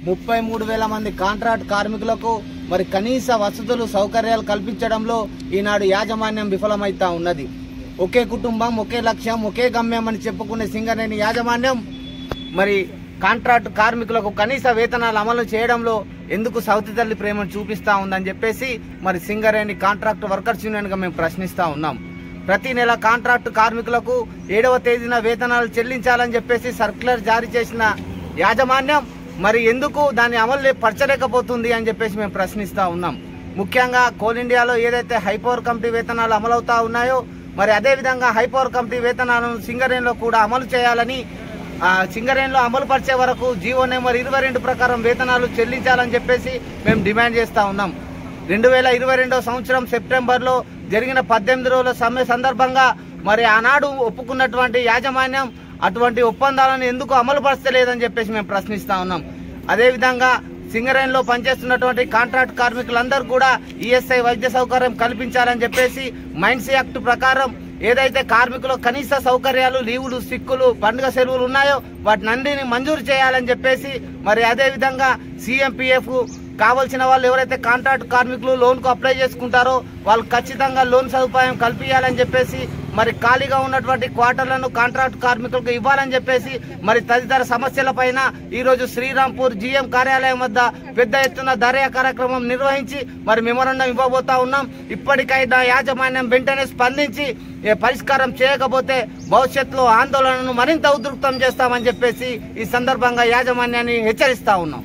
33,000 మంది కాంట్రాక్ట్ కార్మికులకు మరి కనీస వసతులు సౌకర్యాలు కల్పించడంలో ఈనాడు యాజమాన్యం విఫలమైతా ఉన్నది. ఒకే కుటుంబం, ఒకే లక్ష్యం, ఒకే గమ్యం అని చెప్పుకునే సింగరేణి యాజమాన్యం మరి కాంట్రాక్ట్ కార్మికులకు కనీస వేతనాలు అమలు చేయడంలో ఎందుకు సౌతి తల్లి ప్రేమను చూపిస్తా ఉందని చెప్పేసి మరి సింగరేణి కాంట్రాక్ట్ వర్కర్స్ యూనియన్ గా మేము ప్రశ్నిస్తా ఉన్నాం. ప్రతి నెల కాంట్రాక్ట్ కార్మికులకు 7వ తేదీన వేతనాలు చెల్లించాలని చెప్పేసి సర్క్యులర్ జారీ చేసిన యాజమాన్యం మరి ఎందుకు దాన్ని అమలు పరచలేకపోతుంది అని చెప్పేసి మేము ప్రశ్నిస్తా ఉన్నాం. ముఖ్యంగా కోల్ ఇండియాలో ఏదైతే హైపవర్ కమిటీ వేతనాలు అమలవుతా ఉన్నాయో మరి అదేవిధంగా హైపవర్ కమిటీ వేతనాలను సింగరేణిలో కూడా అమలు చేయాలని, సింగరేణిలో అమలు పరిచే వరకు జీవో నెంబర్ 22 ప్రకారం వేతనాలు చెల్లించాలని చెప్పేసి మేము డిమాండ్ చేస్తా ఉన్నాం. 2022 సంవత్సరం సెప్టెంబర్లో జరిగిన 18 రోజుల సమ్మె సందర్భంగా మరి ఆనాడు ఒప్పుకున్నటువంటి యాజమాన్యం అటువంటి ఒప్పందాలను ఎందుకు అమలు పరచలేదని చెప్పేసి మేము ప్రశ్నిస్తా ఉన్నాం. అదేవిధంగా సింగరేణిలో పనిచేస్తున్నటువంటి కాంట్రాక్ట్ కార్మికులందరూ కూడా ఈఎస్ఐ వైద్య సౌకర్యం కల్పించాలని చెప్పేసి మైన్స్ యాక్ట్ ప్రకారం ఏదైతే కార్మికులు కనీస సౌకర్యాలు, లీవులు, సిక్కులు, పండుగ సెలవులు ఉన్నాయో వాటిని మంజూరు చేయాలని చెప్పేసి మరి అదేవిధంగా CMPF కావాల్సిన వాళ్ళు ఎవరైతే కాంట్రాక్ట్ కార్మికులు లోన్ కు అప్లై చేసుకుంటారో వాళ్ళు ఖచ్చితంగా లోన్ సదుపాయం కల్పించాలని చెప్పేసి మరి ఖాళీగా ఉన్నటువంటి క్వార్టర్లను కాంట్రాక్ట్ కార్మికులకు ఇవ్వాలని చెప్పేసి మరి తదితర సమస్యలపైన ఈ రోజు శ్రీరాంపూర్ GM కార్యాలయం వద్ద పెద్ద ఎత్తున ధర్నా కార్యక్రమం నిర్వహించి మరి మెమోరాండం ఇవ్వబోతా ఉన్నాం. ఇప్పటికైనా యాజమాన్యం వెంటనే స్పందించి పరిష్కారం చేయకపోతే భవిష్యత్తులో ఆందోళనను మరింత ఉధృతం చేస్తామని చెప్పేసి ఈ సందర్భంగా యాజమాన్యాన్ని హెచ్చరిస్తా ఉన్నాం.